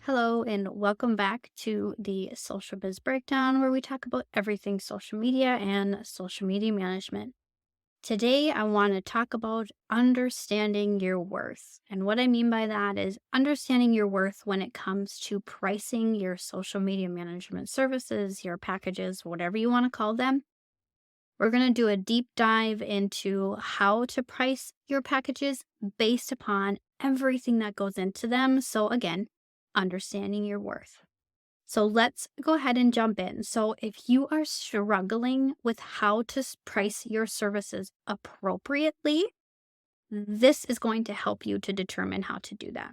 Hello, and welcome back to the Social Biz Breakdown, where we talk about everything social media and social media management. Today, I want to talk about understanding your worth. And what I mean by that is understanding your worth when it comes to pricing your social media management services, your packages, whatever you want to call them. We're going to do a deep dive into how to price your packages based upon everything that goes into them. So, again, understanding your worth. So, let's go ahead and jump in. So, if you are struggling with how to price your services appropriately, this is going to help you to determine how to do that.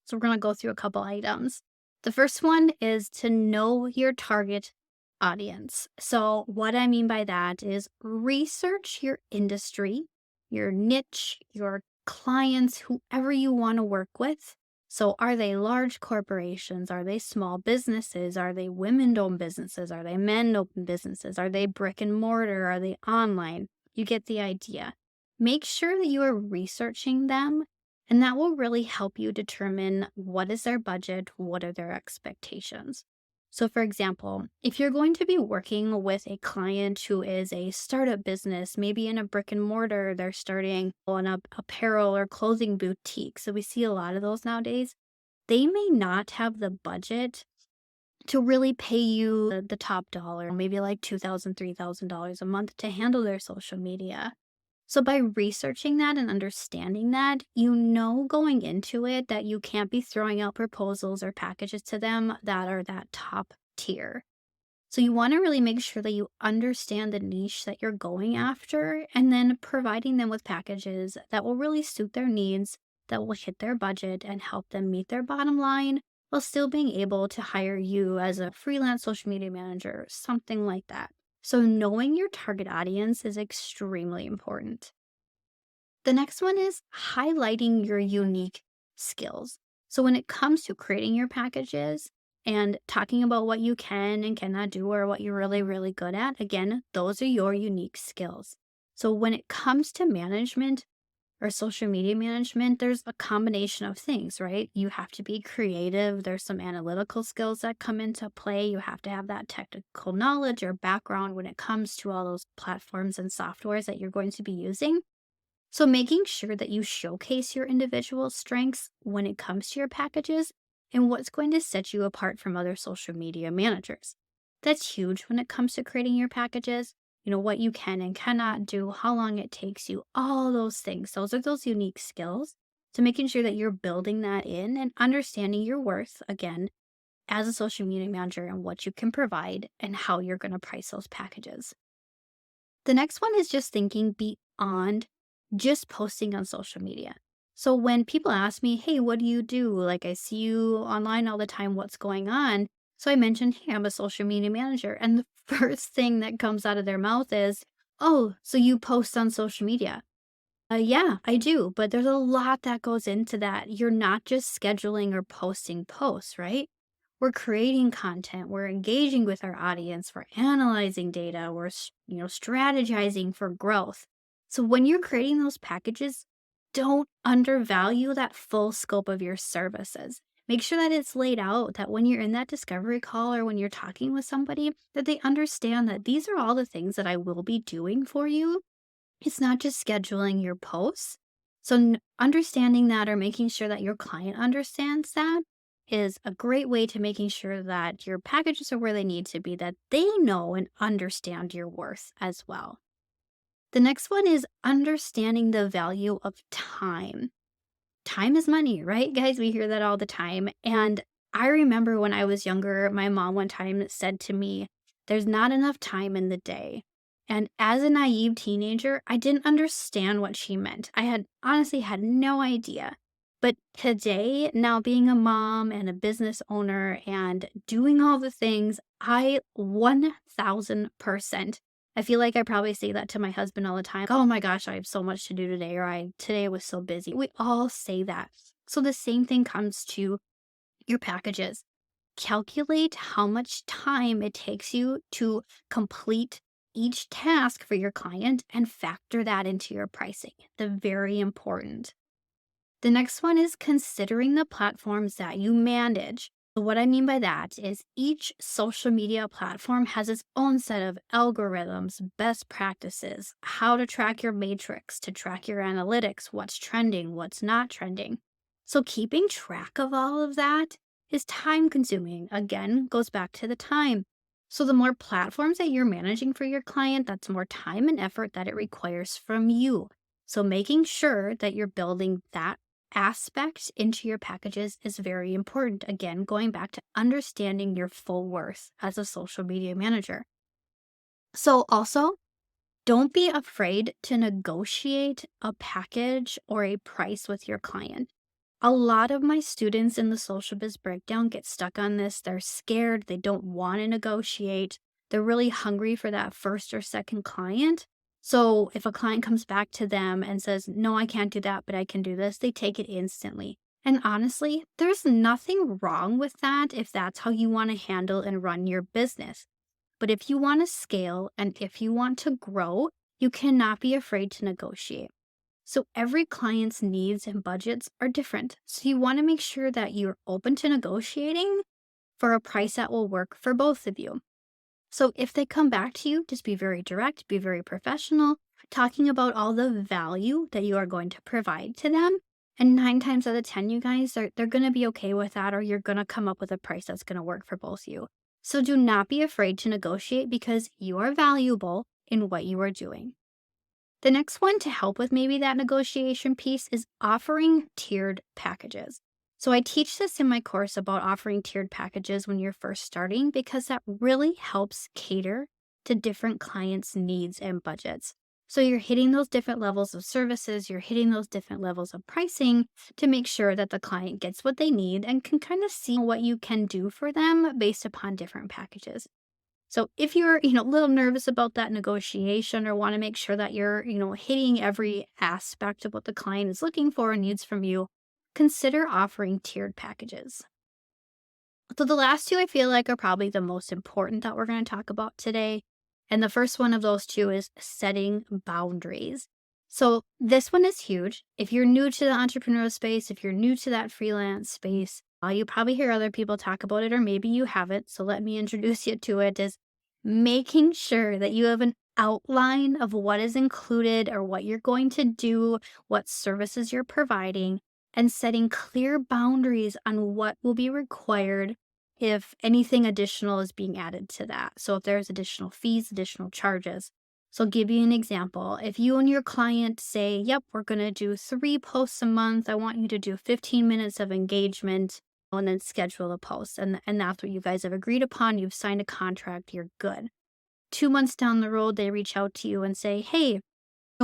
So, we're going to go through a couple items. The first one is to know your target audience. So, what I mean by that is research your industry, your niche, your clients, whoever you want to work with. So, are they large corporations? Are they small businesses? Are they women owned businesses? Are they men owned businesses? Are they brick and mortar? Are they online? You get the idea. Make sure that you are researching them, and that will really help you determine what is their budget, what are their expectations. So, for example, if you're going to be working with a client who is a startup business, maybe in a brick and mortar, they're starting on a apparel or clothing boutique. So, we see a lot of those nowadays. They may not have the budget to really pay you the top dollar, maybe like $2,000, $3,000 a month to handle their social media. So by researching that and understanding that, you know going into it that you can't be throwing out proposals or packages to them that are that top tier. So you want to really make sure that you understand the niche that you're going after and then providing them with packages that will really suit their needs, that will hit their budget and help them meet their bottom line while still being able to hire you as a freelance social media manager, something like that. So knowing your target audience is extremely important. The next one is highlighting your unique skills. So, when it comes to creating your packages and talking about what you can and cannot do or what you're really, really good at, again, those are your unique skills. So, when it comes to management or social media management, there's a combination of things, right? You have to be creative. There's some analytical skills that come into play. You have to have that technical knowledge or background when it comes to all those platforms and softwares that you're going to be using. So, making sure that you showcase your individual strengths when it comes to your packages and what's going to set you apart from other social media managers. That's huge when it comes to creating your packages. You know, what you can and cannot do, how long it takes you, all those things. Those are those unique skills. So, making sure that you're building that in and understanding your worth again as a social media manager and what you can provide and how you're going to price those packages. The next one is just thinking beyond just posting on social media. So when people ask me, hey, what do you do? Like, I see you online all the time. What's going on? So I mentioned, hey, I'm a social media manager. And the first thing that comes out of their mouth is, oh, so you post on social media. Yeah, I do. But there's a lot that goes into that. You're not just scheduling or posting posts, right? We're creating content, we're engaging with our audience, we're analyzing data, strategizing for growth. So when you're creating those packages, don't undervalue that full scope of your services. Make sure that it's laid out that when you're in that discovery call or when you're talking with somebody, that they understand that these are all the things that I will be doing for you. It's not just scheduling your posts. So, understanding that or making sure that your client understands that is a great way to making sure that your packages are where they need to be, that they know and understand your worth as well. The next one is understanding the value of time. Time is money, right, guys? We hear that all the time. And I remember when I was younger, my mom one time said to me, there's not enough time in the day. And as a naive teenager, I didn't understand what she meant. I had honestly had no idea. But today, now being a mom and a business owner and doing all the things, I 1000%. I feel like I probably say that to my husband all the time. Oh my gosh, I have so much to do today, or today was so busy. We all say that. So the same thing comes to your packages. Calculate how much time it takes you to complete each task for your client and factor that into your pricing. The very important. The next one is considering the platforms that you manage. So what I mean by that is each social media platform has its own set of algorithms, best practices, how to track your matrix, to track your analytics, what's trending, what's not trending. So keeping track of all of that is time consuming. Again, goes back to the time. So the more platforms that you're managing for your client, that's more time and effort that it requires from you. So making sure that you're building that aspect into your packages is very important. Again, going back to understanding your full worth as a social media manager. So, also, don't be afraid to negotiate a package or a price with your client. A lot of my students in the Social Biz Breakdown get stuck on this. They're scared, they don't want to negotiate. They're really hungry for that first or second client. So if a client comes back to them and says, "No, I can't do that, but I can do this," they take it instantly. And honestly, there's nothing wrong with that if that's how you want to handle and run your business. But if you want to scale and if you want to grow, you cannot be afraid to negotiate. So every client's needs and budgets are different. So you want to make sure that you're open to negotiating for a price that will work for both of you. So if they come back to you, just be very direct, be very professional, talking about all the value that you are going to provide to them. And 9 times out of 10, you guys, they're going to be okay with that, or you're going to come up with a price that's going to work for both of you. So do not be afraid to negotiate because you are valuable in what you are doing. The next one to help with maybe that negotiation piece is offering tiered packages. So I teach this in my course about offering tiered packages when you're first starting because that really helps cater to different clients' needs and budgets. So you're hitting those different levels of services, you're hitting those different levels of pricing to make sure that the client gets what they need and can kind of see what you can do for them based upon different packages. So if you're, a little nervous about that negotiation or want to make sure that you're, hitting every aspect of what the client is looking for and needs from you, consider offering tiered packages. So the last two I feel like are probably the most important that we're going to talk about today. And the first one of those two is setting boundaries. So this one is huge. If you're new to the entrepreneurial space, if you're new to that freelance space, you probably hear other people talk about it, or maybe you haven't. So let me introduce you to it. Is making sure that you have an outline of what is included or what you're going to do, what services you're providing, and setting clear boundaries on what will be required if anything additional is being added to that. So if there's additional fees, additional charges. So I'll give you an example. If you and your client say, "Yep, we're going to do 3 posts a month. I want you to do 15 minutes of engagement and then schedule a post." And that's what you guys have agreed upon. You've signed a contract. You're good. 2 months down the road, they reach out to you and say, "Hey,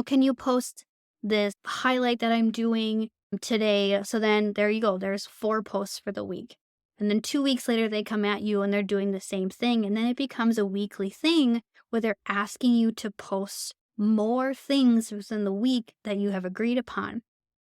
can you post this highlight that I'm doing today?" So then there you go. There's 4 posts for the week. And then 2 weeks later, they come at you and they're doing the same thing. And then it becomes a weekly thing where they're asking you to post more things within the week that you have agreed upon.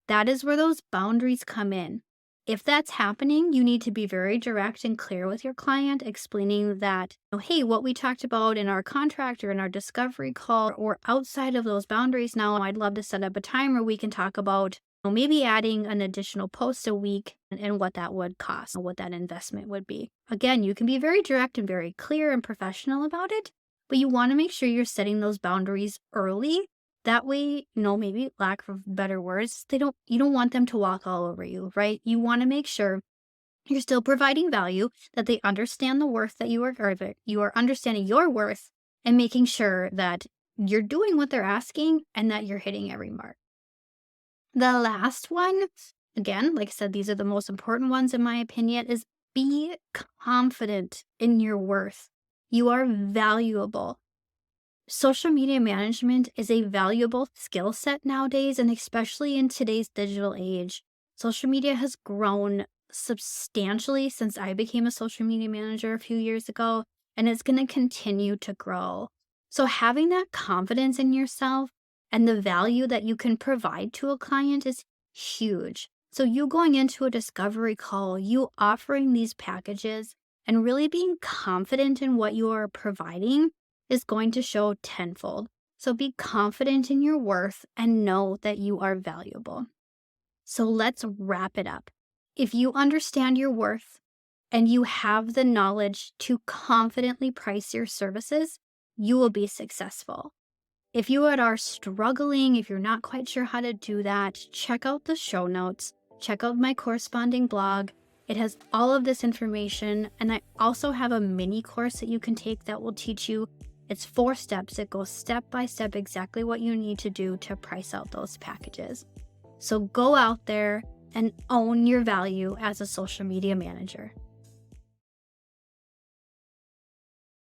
That is where those boundaries come in. If that's happening, you need to be very direct and clear with your client, explaining that, "Hey, what we talked about in our contract or in our discovery call or outside of those boundaries now, I'd love to set up a time where we can talk about maybe adding an additional post a week and what that would cost, what that investment would be." Again, you can be very direct and very clear and professional about it, but you want to make sure you're setting those boundaries early. That way, maybe lack of better words, you don't want them to walk all over you, right? You want to make sure you're still providing value, that they understand the worth that you are, or that you are understanding your worth and making sure that you're doing what they're asking and that you're hitting every mark. The last one, again, like I said, these are the most important ones in my opinion, is be confident in your worth. You are valuable. Social media management is a valuable skill set nowadays, and especially in today's digital age. Social media has grown substantially since I became a social media manager a few years ago, and it's going to continue to grow. So, having that confidence in yourself and the value that you can provide to a client is huge. So, you going into a discovery call, you offering these packages, and really being confident in what you are providing is going to show tenfold. So be confident in your worth and know that you are valuable. So let's wrap it up. If you understand your worth and you have the knowledge to confidently price your services, you will be successful. If you are struggling, if you're not quite sure how to do that, check out the show notes, check out my corresponding blog. It has all of this information, and I also have a mini course that you can take that will teach you. It's 4 steps. It goes step by step exactly what you need to do to price out those packages. So go out there and own your value as a social media manager.